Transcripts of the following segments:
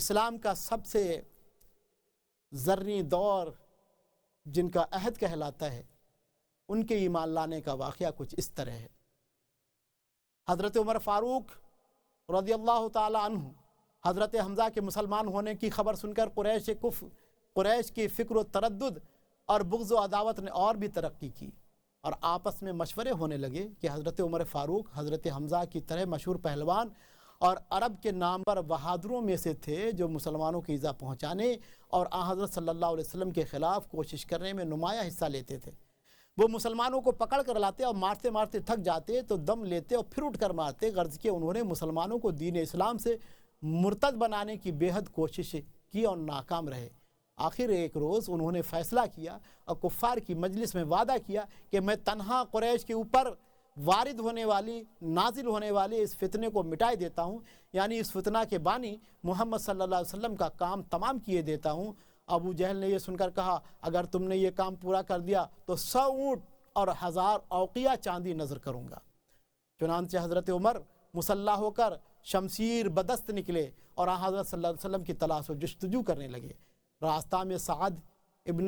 اسلام کا سب سے زرعی دور جن کا عہد کہلاتا ہے، ان کے ایمان لانے کا واقعہ کچھ اس طرح ہے۔ حضرت عمر فاروق رضی اللہ تعالی عنہ حضرت حمزہ کے مسلمان ہونے کی خبر سن کر قریش کی فکر و تردد اور بغض و عداوت نے اور بھی ترقی کی، اور آپس میں مشورے ہونے لگے کہ حضرت عمر فاروق حضرت حمزہ کی طرح مشہور پہلوان اور عرب کے نامور بہادروں میں سے تھے جو مسلمانوں کی ایذا پہنچانے اور آن حضرت صلی اللہ علیہ وسلم کے خلاف کوشش کرنے میں نمایاں حصہ لیتے تھے۔ وہ مسلمانوں کو پکڑ کر لاتے اور مارتے مارتے تھک جاتے تو دم لیتے اور پھر اٹھ کر مارتے، غرض کہ انہوں نے مسلمانوں کو دین اسلام سے مرتد بنانے کی بے حد کوشش کی اور ناکام رہے۔ آخر ایک روز انہوں نے فیصلہ کیا اور کفار کی مجلس میں وعدہ کیا کہ میں تنہا قریش کے اوپر وارد ہونے والی نازل ہونے والی اس فتنے کو مٹائے دیتا ہوں، یعنی اس فتنہ کے بانی محمد صلی اللہ علیہ وسلم کا کام تمام کیے دیتا ہوں۔ ابو جہل نے یہ سن کر کہا، اگر تم نے یہ کام پورا کر دیا تو 100 اونٹ اور 1000 اوقیہ چاندی نظر کروں گا۔ چنانچہ حضرت عمر مسلح ہو کر شمشیر بدست نکلے اور حضرت صلی اللہ علیہ وسلم کی تلاش و جستجو کرنے لگے۔ راستہ میں سعد ابن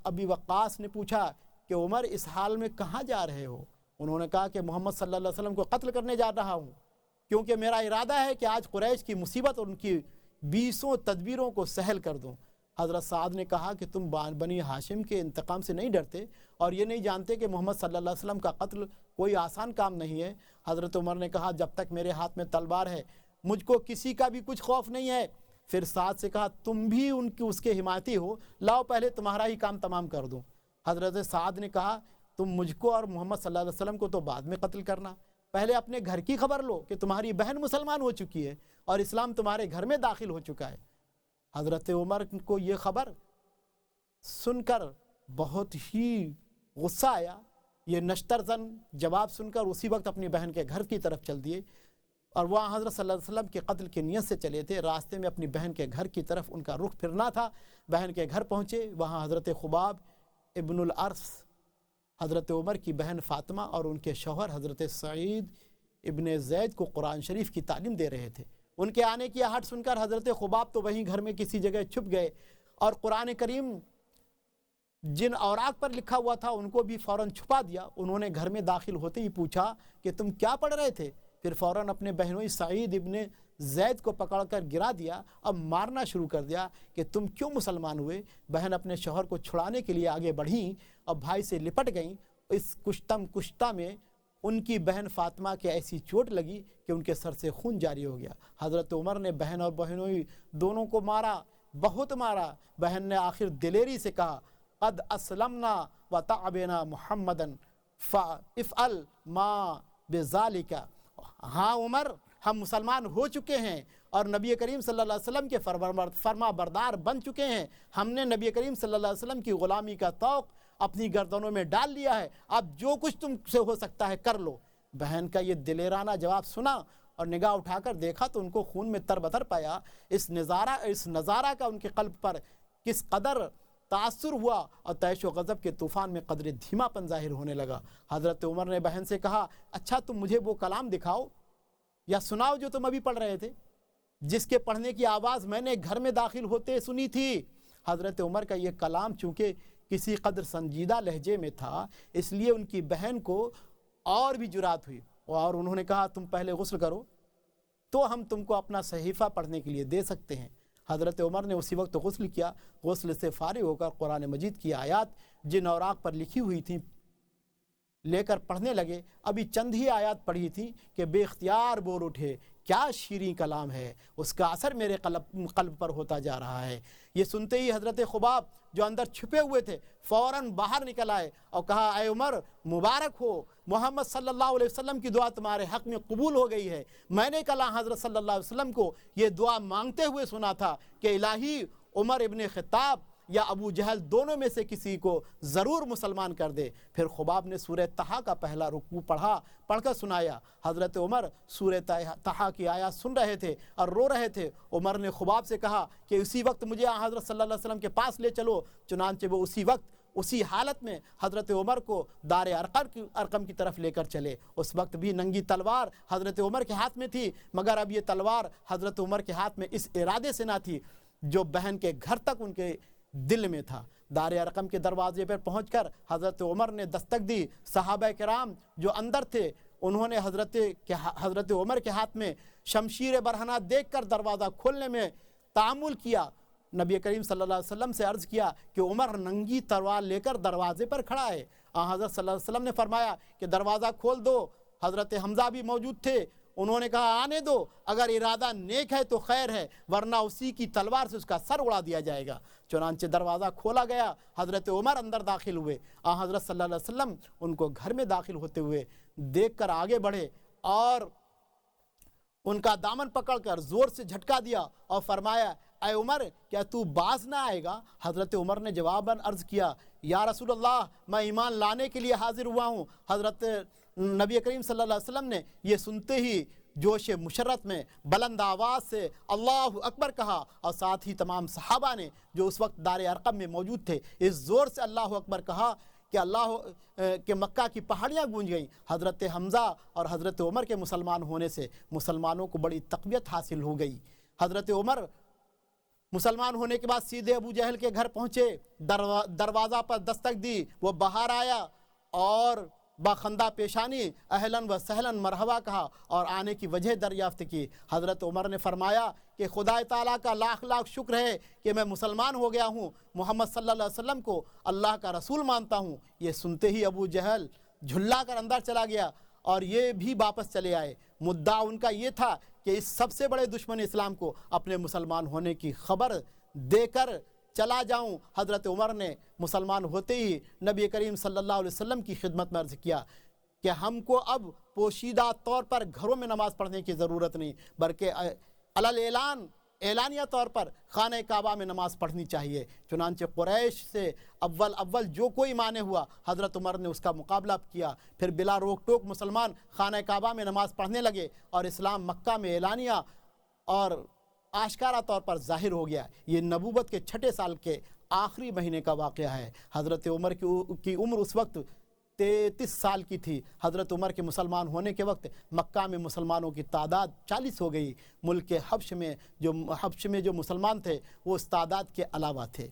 ابی وقاص نے پوچھا کہ عمر اس حال میں کہاں جا رہے ہو؟ انہوں نے کہا کہ محمد صلی اللہ علیہ وسلم کو قتل کرنے جا رہا ہوں، کیونکہ میرا ارادہ ہے کہ آج قریش کی مصیبت اور ان کی 20 تدبیروں کو سہل کر دوں۔ حضرت سعد نے کہا کہ تم بنی ہاشم کے انتقام سے نہیں ڈرتے اور یہ نہیں جانتے کہ محمد صلی اللہ علیہ وسلم کا قتل کوئی آسان کام نہیں ہے؟ حضرت عمر نے کہا، جب تک میرے ہاتھ میں تلوار ہے مجھ کو کسی کا بھی کچھ خوف نہیں ہے۔ پھر سعد سے کہا، تم بھی اس کے حمایتی ہو، لاؤ پہلے تمہارا ہی کام تمام کر دوں۔ حضرت سعد نے کہا، تم مجھ کو اور محمد صلی اللہ علیہ وسلم کو تو بعد میں قتل کرنا، پہلے اپنے گھر کی خبر لو کہ تمہاری بہن مسلمان ہو چکی ہے اور اسلام تمہارے گھر میں داخل ہو چکا ہے۔ حضرت عمر کو یہ خبر سن کر بہت ہی غصہ آیا۔ یہ نشتر زن جواب سن کر اسی وقت اپنی بہن کے گھر کی طرف چل دیے، اور وہاں حضرت صلی اللہ علیہ وسلم کے قتل کی نیت سے چلے تھے۔ راستے میں اپنی بہن کے گھر کی طرف ان کا رخ پھرنا تھا۔ بہن کے گھر پہنچے، وہاں حضرت خباب ابن العرس حضرت عمر کی بہن فاطمہ اور ان کے شوہر حضرت سعید ابن زید کو قرآن شریف کی تعلیم دے رہے تھے۔ ان کے آنے کی آہٹ سن کر حضرت خباب تو وہیں گھر میں کسی جگہ چھپ گئے اور قرآن کریم جن اوراق پر لکھا ہوا تھا ان کو بھی فوراً چھپا دیا۔ انہوں نے گھر میں داخل ہوتے ہی پوچھا کہ تم کیا پڑھ رہے تھے؟ پھر فوراً اپنے بہنوئی سعید ابن زید کو پکڑ کر گرا دیا اور مارنا شروع کر دیا کہ تم کیوں مسلمان ہوئے؟ بہن اپنے شوہر کو چھڑانے کے لیے آگے بڑھیں اور بھائی سے لپٹ گئیں۔ اس کشتہ میں ان کی بہن فاطمہ کے ایسی چوٹ لگی کہ ان کے سر سے خون جاری ہو گیا۔ حضرت عمر نے بہن اور بہنوئی دونوں کو مارا، بہت مارا۔ بہن نے آخر دلیری سے کہا، قد اسلمنا وتعبنا محمدن فافعل ما بذالک۔ ہاں عمر، ہم مسلمان ہو چکے ہیں اور نبی کریم صلی اللہ علیہ وسلم کے فرما بردار بن چکے ہیں۔ ہم نے نبی کریم صلی اللہ علیہ وسلم کی غلامی کا طوق اپنی گردنوں میں ڈال لیا ہے، اب جو کچھ تم سے ہو سکتا ہے کر لو۔ بہن کا یہ دلیرانہ جواب سنا اور نگاہ اٹھا کر دیکھا تو ان کو خون میں تربتر پایا۔ اس نظارہ کا ان کے قلب پر کس قدر تاثر ہوا اور طیش و غضب کے طوفان میں قدر دھیما پن ظاہر ہونے لگا۔ حضرت عمر نے بہن سے کہا، اچھا تم مجھے وہ کلام دکھاؤ یا سناؤ جو تم ابھی پڑھ رہے تھے، جس کے پڑھنے کی آواز میں نے گھر میں داخل ہوتے سنی تھی۔ حضرت عمر کا یہ کلام چونکہ کسی قدر سنجیدہ لہجے میں تھا، اس لیے ان کی بہن کو اور بھی جرات ہوئی اور انہوں نے کہا، تم پہلے غسل کرو تو ہم تم کو اپنا صحیفہ پڑھنے کے لیے دے سکتے ہیں۔ حضرت عمر نے اسی وقت غسل کیا۔ غسل سے فارغ ہو کر قرآن مجید کی آیات جن اوراق پر لکھی ہوئی تھیں لے کر پڑھنے لگے۔ ابھی چند ہی آیات پڑھی تھی کہ بے اختیار بول اٹھے، کیا شیریں کلام ہے، اس کا اثر میرے قلب پر ہوتا جا رہا ہے۔ یہ سنتے ہی حضرت خباب جو اندر چھپے ہوئے تھے فوراً باہر نکل آئے اور کہا، اے عمر مبارک ہو، محمد صلی اللہ علیہ وسلم کی دعا تمہارے حق میں قبول ہو گئی ہے۔ میں نے کل حضرت صلی اللہ علیہ وسلم کو یہ دعا مانگتے ہوئے سنا تھا کہ الہی عمر ابن خطاب یا ابو جہل دونوں میں سے کسی کو ضرور مسلمان کر دے۔ پھر خباب نے سورہ طٰہٰ کا پہلا رکوع پڑھ کر سنایا۔ حضرت عمر سورہ طٰہٰ کی آیات سن رہے تھے اور رو رہے تھے۔ عمر نے خباب سے کہا کہ اسی وقت مجھے حضرت صلی اللہ علیہ وسلم کے پاس لے چلو۔ چنانچہ وہ اسی وقت اسی حالت میں حضرت عمر کو دار ارقم کی طرف لے کر چلے. اس وقت بھی ننگی تلوار حضرت عمر کے ہاتھ میں تھی، مگر اب یہ تلوار حضرت عمر کے ہاتھ میں اس ارادے سے نہ تھی جو بہن کے گھر تک ان کے دل میں تھا. دار ارقم کے دروازے پر پہنچ کر حضرت عمر نے دستک دی. صحابہ کرام جو اندر تھے انہوں نے حضرت عمر کے ہاتھ میں شمشیر برہنہ دیکھ کر دروازہ کھولنے میں تعامل کیا. نبی کریم صلی اللہ علیہ وسلم سے عرض کیا کہ عمر ننگی تلوار لے کر دروازے پر کھڑا ہے. حضرت صلی اللہ علیہ وسلم نے فرمایا کہ دروازہ کھول دو. حضرت حمزہ بھی موجود تھے، انہوں نے کہا آنے دو، اگر ارادہ نیک ہے تو خیر ہے، ورنہ اسی کی تلوار سے اس کا سر اڑا دیا جائے گا. چنانچہ دروازہ کھولا گیا، حضرت عمر اندر داخل ہوئے. حضرت صلی اللہ علیہ وسلم ان کو گھر میں داخل ہوتے ہوئے دیکھ کر آگے بڑھے اور ان کا دامن پکڑ کر زور سے جھٹکا دیا اور فرمایا اے عمر کیا تو باز نہ آئے گا؟ حضرت عمر نے جواباً عرض کیا یا رسول اللہ میں ایمان لانے کے لیے حاضر ہوا ہوں. حضرت نبی کریم صلی اللہ علیہ وسلم نے یہ سنتے ہی جوش مشرت میں بلند آواز سے اللہ اکبر کہا اور ساتھ ہی تمام صحابہ نے جو اس وقت دار ارقم میں موجود تھے اس زور سے اللہ اکبر کہا کہ مکہ کی پہاڑیاں گونج گئیں. حضرت حمزہ اور حضرت عمر کے مسلمان ہونے سے مسلمانوں کو بڑی تقویت حاصل ہو گئی. حضرت عمر مسلمان ہونے کے بعد سیدھے ابو جہل کے گھر پہنچے، دروازہ پر دستک دی، وہ باہر آیا اور باخندہ پیشانی اہلاً و سہلاً مرحبا کہا اور آنے کی وجہ دریافت کی. حضرت عمر نے فرمایا کہ خدا تعالیٰ کا لاکھ لاکھ شکر ہے کہ میں مسلمان ہو گیا ہوں، محمد صلی اللہ علیہ وسلم کو اللہ کا رسول مانتا ہوں. یہ سنتے ہی ابو جہل جھلا کر اندر چلا گیا اور یہ بھی واپس چلے آئے. مدعا ان کا یہ تھا کہ اس سب سے بڑے دشمن اسلام کو اپنے مسلمان ہونے کی خبر دے کر چلا جاؤں. حضرت عمر نے مسلمان ہوتے ہی نبی کریم صلی اللہ علیہ وسلم کی خدمت میں عرض کیا کہ ہم کو اب پوشیدہ طور پر گھروں میں نماز پڑھنے کی ضرورت نہیں، بلکہ اعلانیہ طور پر خانہ کعبہ میں نماز پڑھنی چاہیے. چنانچہ قریش سے اول جو کوئی مانے ہوا حضرت عمر نے اس کا مقابلہ کیا. پھر بلا روک ٹوک مسلمان خانہ کعبہ میں نماز پڑھنے لگے اور اسلام مکہ میں اعلانیہ اور آشکارا طور پر ظاہر ہو گیا. یہ نبوت کے 6 سال کے آخری مہینے کا واقعہ ہے. حضرت عمر کی عمر اس وقت 33 سال کی تھی. حضرت عمر کے مسلمان ہونے کے وقت مکہ میں مسلمانوں کی تعداد 40 ہو گئی. ملک حبش میں جو مسلمان تھے وہ اس تعداد کے علاوہ تھے.